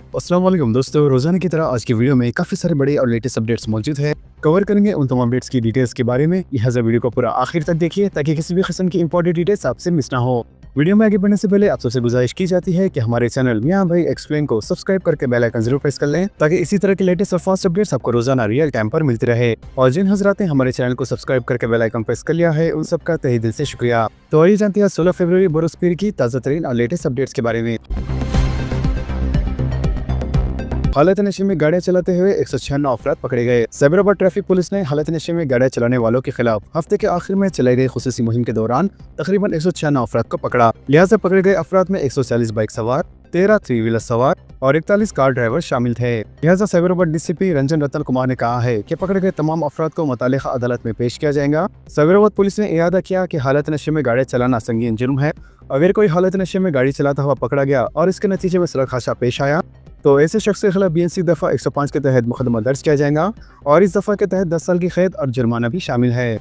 अस्सलाम वालेकुम दोस्तों, रोजाना की तरह आज की वीडियो में काफ़ी सारे बड़े और लेटेस्ट अपडेट्स मौजूद है। कवर करेंगे उन तमाम अपडेट्स की डिटेल्स के बारे में। लिहाजा वीडियो को पूरा आखिर तक देखिए ताकि किसी भी किस्म की इंपॉर्टेंट डिटेल्स आपसे मिस ना हो। वीडियो में आगे बढ़ने से पहले आप सबसे गुजारिश की जाती है कि हमारे चैनल मियां भाई एक्सप्लेन को सब्सक्राइब करके बेल आइकन जरूर प्रेस कर लें ताकि इसी तरह के लेटेस्ट और फास्ट अपडेट्स आपको रोजाना रियल टाइम पर मिलती रहे। और जिन हजरात ने हमारे चैनल को सब्सक्राइब करके बेल आइकन प्रेस कर लिया है उन सबका तहे दिल से शुक्रिया। तो आइए जानते हैं 16 फरवरी बरोज़ पीर की ताज़ा तरीन और लेटेस्ट अपडेट्स के बारे में। हालत नशे में गाड़ियां चलाते हुए 196 अफराद पकड़े गए। साइबराबाद ट्रैफिक पुलिस ने हालत नशे में गाड़ियां चलाने वालों के खिलाफ हफ्ते के आखिर में चलाई गई खुसूसी मुहिम के दौरान तकरीबन 196 अफराद को पकड़ा। लिहाजा पकड़े गए अफराद में 140 बाइक सवार, 13 थ्री व्हीलर सवार और 41 कार ड्राइवर शामिल थे। लिहाजा साइबराबाद डीसीपी रंजन रतन कुमार ने कहा है कि पकड़े गए तमाम अफराद को मुतालिका अदालत में पेश किया जाएगा। साइबराबाद पुलिस ने इरादा किया कि हालत नशे में गाड़ियां चलाना संगीन जुर्म है। अगर कोई हालत नशे में गाड़ी चलाता हुआ पकड़ा गया और इसके नतीजे में सड़क हादसा पेश आया तो ऐसे शख्स के खिलाफ BNC दफ़ा 105 के तहत मुकदमा दर्ज किया जाएगा और इस दफ़ा के तहत 10 साल की कैद और जुर्माना भी शामिल है।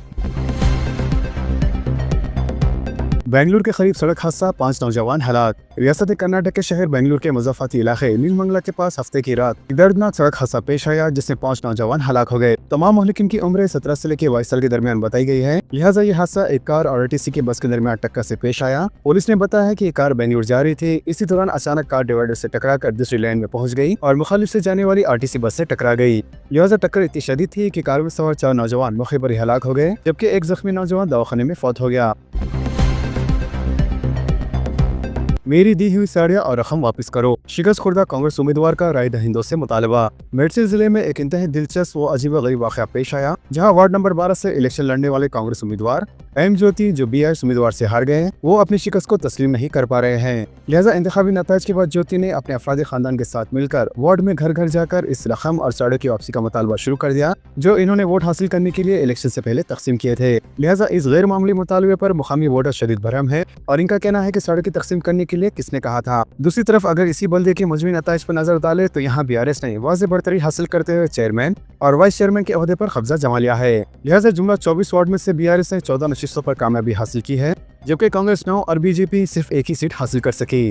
बेंगलुरु के करीब सड़क हादसा, 5 नौजवान हलाक। रियासत कर्नाटक के शहर बेंगलुरु के मुज़ाफ़ाती इलाके नीलमंगला के पास हफ्ते की रात एक दर्दनाक सड़क हादसा पेश आया जिसमें 5 नौजवान हलाक हो गए। तमाम महलिकिन की उम्र 17 से लेकर 22 साल के दरमियान बताई गई है। लिहाजा ये हादसा एक कार और RTC की बस के दरमियान टक्कर से पेश आया। पुलिस ने बताया है कि कार बेंगलुरु जा रही थी। इसी दौरान अचानक कार डिवाइडर से टकरा कर दूसरी लाइन में पहुंच गई और मुखालिफ से जाने वाली RTC बस से टकरा गई। लिहाजा टक्कर इतनी शदीद थी कि कार में सवार 4 नौजवान मौके पर ही हलाक हो गए जबकि एक जख्मी नौजवान दवाखाने में फौत हो गया। मेरी दी हुई साड़ियां और रकम वापस करो, शिकस्त खुर्दा कांग्रेस उम्मीदवार का राय दहिंदों से मुतालबा। मेडसी जिले में एक इंतहाई दिलचस्प व अजीब गरीब वाक़या पेश आया जहां वार्ड नंबर 12 से इलेक्शन लड़ने वाले कांग्रेस उम्मीदवार M ज्योति जो BIS उम्मीदवार से हार गए हैं वो अपनी शिकस्त को तस्लीम नहीं कर पा रहे हैं। लिहाजा इंतखाबी नताज के बाद ज्योति ने अपने अफराद खानदान के साथ मिलकर वार्ड में घर घर जाकर इस रकम और साड़ियों की वापसी का मुतालबा शुरू कर दिया जो इन्होंने वोट हासिल करने के लिए इलेक्शन से पहले तकसीम किए थे। लिहाजा इस गैर मामूली मुतालबे पर मुकामी वोटर शदीद भरम है और इनका कहना है कि साड़ियों की तकसीम करने के लिए किसने कहा था। दूसरी तरफ अगर इसी बल्दे के मजमूई नताइज पर नजर डाले तो यहाँ BRS ने वाज़ेह बढ़तरी हासिल करते हुए चेयरमैन और वाइस चेयरमैन के ओहदे पर कब्जा जमा लिया है। लिहाजा जुमला 24 वार्ड में से BRS ने 14 नशिस्तों पर कामयाबी हासिल की है जबकि कांग्रेस 9 और BJP सिर्फ एक ही सीट हासिल कर सकी।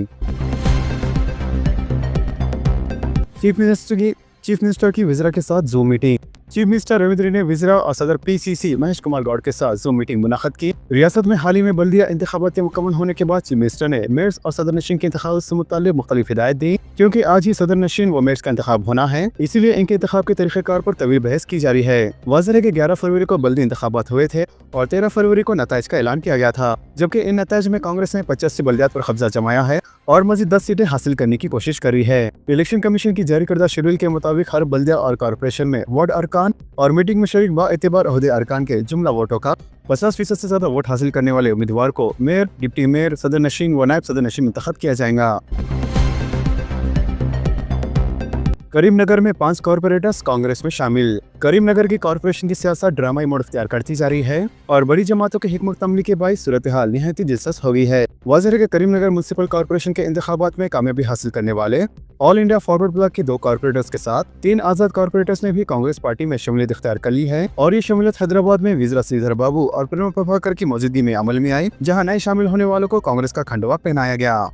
चीफ मिनिस्टर की विज़रा के साथ zoom meeting. Chief minister Ravindra ने विज़रा और सदर PCC महेश कुमार गौड़ के साथ जूम मीटिंग मुनाक़द की। रियासत में हाल ही में बल्दिया इंतखाबात के मुकम्मल होने के बाद चीफ मिनिस्टर ने मेयर्स और सदर नशीन के इंतखाब से मुताल्लिक़ मुख्तलिफ हिदायत दी। क्योंकि आज ही सदर नशीन व मेयर्स का इंतखाब होना है इसीलिए इनके इंतखाब के तरीक़ेकार पर तवील बहस की जा रही है। वाज़ेह है कि 11 फरवरी को बल्दी इंतखाबात हुए थे और 13 फरवरी को नताइज का ऐलान किया गया था जबकि इन नताइज में कांग्रेस ने 85 बल्दियात पर कब्जा जमाया है और मज़ीद 10 सीटें हासिल करने की कोशिश कर रही है। इलेक्शन कमीशन की जारी करदा शेड्यूल के मुताबिक हर बल्दिया और कॉर्पोरेशन में वार्ड अरकान और मीटिंग में शरीक बाएतिबार ओहदे अरकान के जुमला वोटों का 50% से ज्यादा वोट हासिल करने वाले उम्मीदवार को मेयर, डिप्टी मेयर, सदर नशीन व नायब सदर नशीन इंतखाब किया जाएगा। करीमनगर में 5 कॉर्पोरेटर्स कांग्रेस में शामिल। करीमनगर की कॉर्पोरेशन की सियासत ड्रामाई मोड़ इख्तियार करती जा रही है और बड़ी जमातों के हिकमत अमली के बाइस सूरत हाल निहायत ही दिलचस्प हो गई है। वाज़ेह है कि करीमनगर म्युनिसिपल कॉर्पोरेशन के इंतखाबात में कामयाबी हासिल करने वाले ऑल इंडिया फॉरवर्ड ब्लॉक के 2 कॉर्पोरेटर्स के साथ 3 आज़ाद कॉर्पोरेटर्स ने भी कांग्रेस पार्टी में शमूलियत इख्तियार कर ली है और ये शमूलियत हैदराबाद में विज़रा श्रीधर बाबू और प्रणब प्रभाकर की मौजूदगी में अमल में आई जहाँ नए शामिल होने वालों को कांग्रेस का खंडवा पहनाया गया।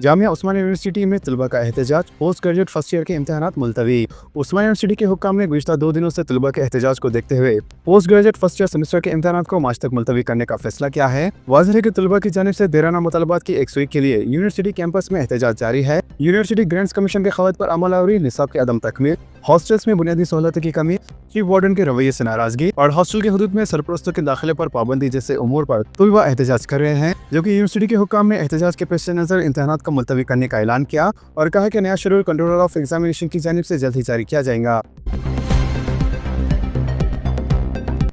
जामिया उस्मानिया यूनिवर्सिटी में तलबा का एहतजाज, पोस्ट ग्रेजुएट फर्स्ट ईयर के इम्तहानात मुलतवी। उस्मानिया यूनिवर्सिटी के हुक्काम ने गुज़िश्ता 2 दिनों से तलबा के एहतजाज को देखते हुए post graduate first year semester के इम्तहानात को मार्च तक मुलतवी करने का फैसला किया है। वाज़ेह है कि तलबा की जानिब से देराना मुतालबात की एक सुई के लिए यूनिवर्सिटी कैंपस में एहतजाज जारी है। यूनिवर्सिटी ग्रांट्स कमीशन के क़वायद पर अमल आवरी, निसाब के अदम तकमील, हॉस्टल्स में बुनियादी सहूलतों की कमी, चीफ वार्डन के रवैये से नाराजगी और हॉस्टल के हदूद में सरपरस्तों के दाखिले पर पाबंदी जैसे उमूर पर तलबा एहतजाज कर रहे हैं। जो कि यूनिवर्सिटी के हुक्काम ने एहतजाज के पेश नज़र इम्तहानात को मुलतवी करने का ऐलान किया और कहा कि नया शेड्यूल कंट्रोलर ऑफ एग्जामिनेशन की जानिब से जल्द ही जारी किया जाएगा।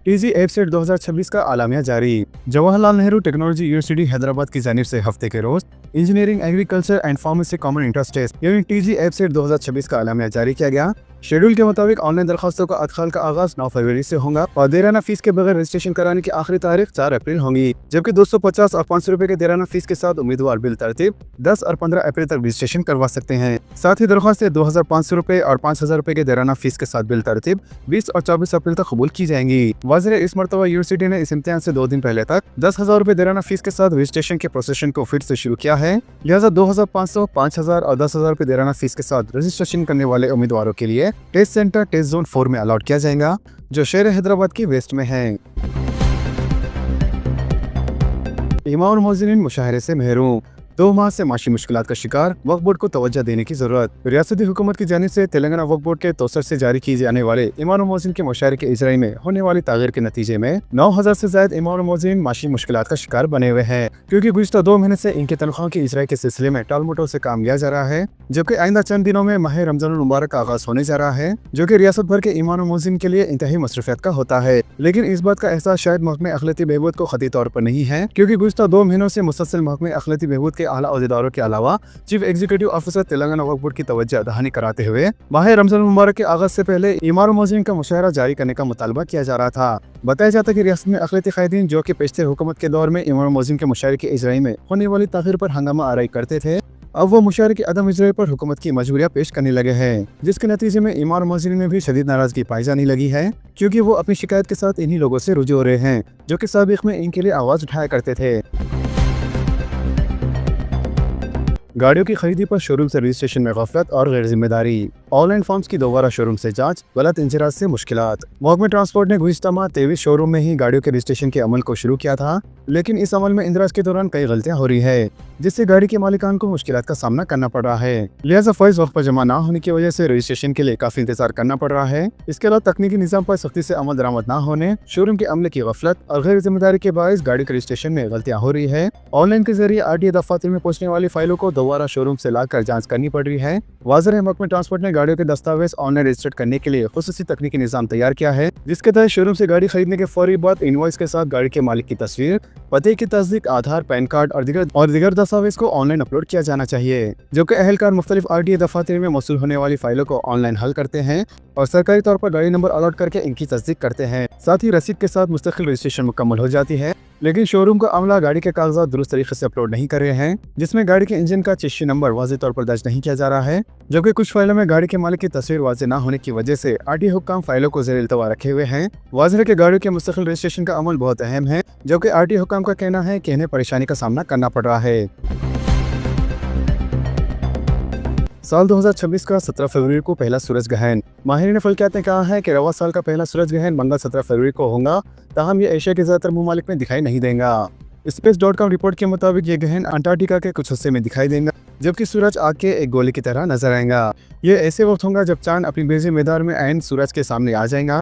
TG EBSET 2026 का आलामिया जारी। जवाहरलाल नेहरू टेक्नोलॉजी यूनिवर्सिटी हैदराबाद की जानिब से हफ्ते के रोज engineering, agriculture and pharmacy common interest test यानी TG EBSET 2026 का आलामिया जारी किया गया। शेड्यूल के मुताबिक ऑनलाइन दरखास्तों का अदखाल का आगाज 9 फरवरी से होगा और देराना फीस के बगैर रजिस्ट्रेशन कराने की आखिरी तारीख 4 अप्रैल होगी, जबकि 250 और 500 रुपए के देराना फीस के साथ उम्मीदवार बिल तरतीब 10 और 15 अप्रैल तक रजिस्ट्रेशन करवा सकते हैं। साथ ही दरखास्तें 2500 रुपए और 5000 रुपए के देराना फीस के साथ बिल तरतीब 20 और 24 अप्रैल तक कबूल की जाएंगी। वाज़ेह है, इस मरतबा यूनिवर्सिटी ने इस इम्तिहान से 2 दिन पहले तक 10,000 रुपए देराना फीस के साथ रजिस्ट्रेशन के प्रोसेशन को फिर से शुरू किया है। लिहाजा 2500, 5000 और 10,000 रुपए देराना फीस के साथ रजिस्ट्रेशन करने वाले उम्मीदवारों के लिए टेस्ट सेंटर टेस्ट जोन 4 में अलॉट किया जाएगा, जो शहर हैदराबाद की वेस्ट में है। इमाम और मुअज्जिनीन मुशाहरे से महरूम, 2 माह से माशी मुश्किलात का शिकार, वक्फ बोर्ड को तवज्जो देने की जरूरत। रियासती हुकूमत की जानिब से तेलंगाना वक्फ बोर्ड के तोसर से जारी की जाने वाले इमाम और मुअज्जिन के मुशाहरे के इजराई में होने वाली तागीर के नतीजे में 9000 से ज्यादा इमाम और मुअज्जिन माशी मुश्किलात का शिकार बने हुए हैं, क्योंकि गुज़िश्ता 2 महीने से इनके तनख्वाह की इजराई के सिलसिले में टाल मटोल से काम लिया जा रहा है, जबकि आइंदा चंद दिनों में माह रमजान मुबारक का आगाज होने जा रहा है, जो कि रियासत भर के इमाम और मुअज्जिन के लिए इंतहाई मसरूफियत का होता है। लेकिन इस बात का एहसास शायद महकमे अखिलती बहबूद को खती तौर पर नहीं है, क्योंकि गुज़िश्ता 2 महीनों से मुसलसल महकमे अखिलती बहबूद के आला अहदेदारों के अलावा चीफ एग्जीक्यूटिव ऑफिसर तेलंगाना वक्फ बोर्ड की तवज्जो दहानी कराते हुए माह रमजान मुबारक के आगाज से पहले इमाम और मुअज्जिन का मुशाहरा जारी करने का मुतालबा किया जा रहा था। बताया जाता है कि रियासत में अखिलती कायदीन जो कि पेशतर हुकूमत के दौर में इमाम और मुअज्जिन के मुशाहरे के इजराई में होने वाली ताखीर पर हंगामा आराई करते थे, अब वो मुशाहरे की अदम इजराई पर हुकूमत की मजबूरियां पेश करने लगे हैं, जिसके नतीजे में इमाम और मुअज्जिन में भी शदीद नाराजगी पाई जाने लगी है, क्योंकि वो अपनी शिकायत के साथ इन्हीं लोगों से रुजू हो रहे हैं जो कि साबिक में इनके लिए आवाज उठाया करते थे। गाड़ियों की खरीदी पर शोरूम से रजिस्ट्रेशन में गफलत और गैर जिम्मेदारी, ऑनलाइन फॉर्म्स की दोबारा शोरूम से जांच, गलत इंजराज से मुश्किलात। महकमा ट्रांसपोर्ट ने गुज़िश्ता माह 23 शोरूम में ही गाड़ियों के रजिस्ट्रेशन के अमल को शुरू किया था, लेकिन इस अमल में इंदराज के दौरान कई गलतियां हो रही है, जिससे गाड़ी के मालिकान को मुश्किलात का सामना करना पड़ रहा है। लिहाजा फैज़ वक्त पर जमा न होने की वजह से रजिस्ट्रेशन के लिए काफी इंतजार करना पड़ रहा है। इसके अलावा तकनीकी निज़ाम पर सख्ती से अमल दरामद न होने, शोरूम के अमले की गफलत और गैर जिम्मेदारी के बायस गाड़ी के रजिस्ट्रेशन में गलतियां हो रही है। ऑनलाइन के जरिए RTA दफातर में पहुंचने वाली फाइलों को दोबारा शोरूम से लाकर जांच करनी पड़ रही है। वाज़ेह है, महकमा ट्रांसपोर्ट ने गाड़ियों के दस्तावेज ऑनलाइन रजिस्टर करने के लिए खुसूसी तकनीकी निज़ाम तैयार किया है, जिसके तहत शोरूम से गाड़ी खरीदने के फौरी बाद इनवॉइस के साथ गाड़ी के मालिक की तस्वीर, पते की तस्दीक, आधार, पैन कार्ड और दीगर दस्तावेज को ऑनलाइन अपलोड किया जाना चाहिए, जो कि अहलकार मुख्तलिफ RTA दफातर में मौसूल होने वाली फाइलों को ऑनलाइन हल करते हैं और सरकारी तौर पर गाड़ी नंबर अलॉट करके इनकी तस्दीक करते हैं। साथ ही रसीद के साथ मुस्तकिल रजिस्ट्रेशन मुकम्मल हो जाती है, लेकिन शोरूम का अमला गाड़ी के कागजात दुरुस्त तरीके से अपलोड नहीं कर रहे हैं, जिसमें गाड़ी के इंजन का चिश्ती नंबर वाज़ेह तौर पर दर्ज नहीं किया जा रहा है, जबकि कुछ फाइलों में गाड़ी के मालिक की तस्वीर वाज़ेह न होने की वजह से RTA हुक्काम फाइलों को ज़ेर इल्तवा रखे हुए हैं। वाज़ेह है कि गाड़ियों के मुस्तकिल रजिस्ट्रेशन का अमल बहुत अहम है, जबकि RTA हुक्काम का कहना है कि इन्हें परेशानी का सामना करना पड़ रहा है। साल 2026 का 17 फरवरी को पहला सूरज ग्रहण। माहिरीन फल्कियात ने कहा है कि रवा साल का पहला सूरज ग्रहण मंगल 17 फरवरी को होगा, ताहम ये एशिया के ज़्यादातर ममालिक में दिखाई नहीं देगा। Space.com रिपोर्ट के मुताबिक ये ग्रहण अंटार्कटिका के कुछ हिस्से में दिखाई देगा, जबकि सूरज आग के एक गोले की तरह नजर आएगा। ये ऐसे वक्त होगा जब चांद अपनी बेज़े मैदान में ऐन सूरज के सामने आ जाएगा।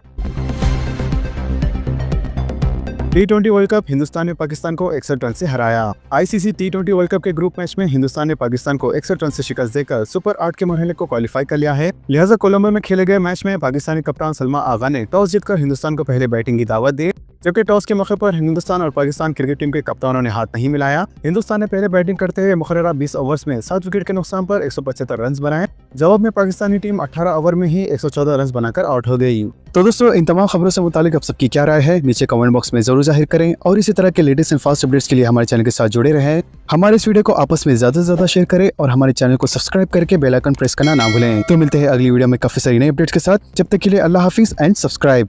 T20 वर्ल्ड कप, हिंदुस्तान ने पाकिस्तान को 61 रन से हराया। ICC T20 वर्ल्ड कप के ग्रुप मैच में हिंदुस्तान ने पाकिस्तान को 61 रन से शिकस्त देकर सुपर 8 के मरहले को क्वालिफाई कर लिया है। लिहाजा कोलंबो में खेले गए मैच में पाकिस्तानी कप्तान सलमा आगा ने टॉस जीतकर हिंदुस्तान को पहले बैटिंग की दावत दी, जबकि टॉस के मौके पर हिंदुस्तान और पाकिस्तान क्रिकेट टीम के कप्तानों ने हाथ नहीं मिलाया। हिंदुस्तान ने पहले बैटिंग करते हुए मुकर्ररा 20 ओवर्स में 7 विकेट के नुकसान पर 175 रन बनाए। जवाब में पाकिस्तानी टीम 18 ओवर में ही 114 रन बनाकर आउट हो गई। तो दोस्तों, इन तमाम खबरों से मुतालिक आप सबकी क्या राय है, नीचे कमेंट बॉक्स में जरूर जाहिर करें और इसी तरह के लेटेस्ट एंड फास्ट अपडेट्स के लिए हमारे चैनल के साथ जुड़े रहें। हमारे इस वीडियो को आपस में ज्यादा से ज्यादा शेयर करें और हमारे चैनल को सब्सक्राइब करके बेल आइकन प्रेस करना ना भूलें। तो मिलते हैं अगली वीडियो में काफी सारी नई अपडेट्स के साथ। जब तक के लिए अल्लाह हाफिज एंड सब्सक्राइब।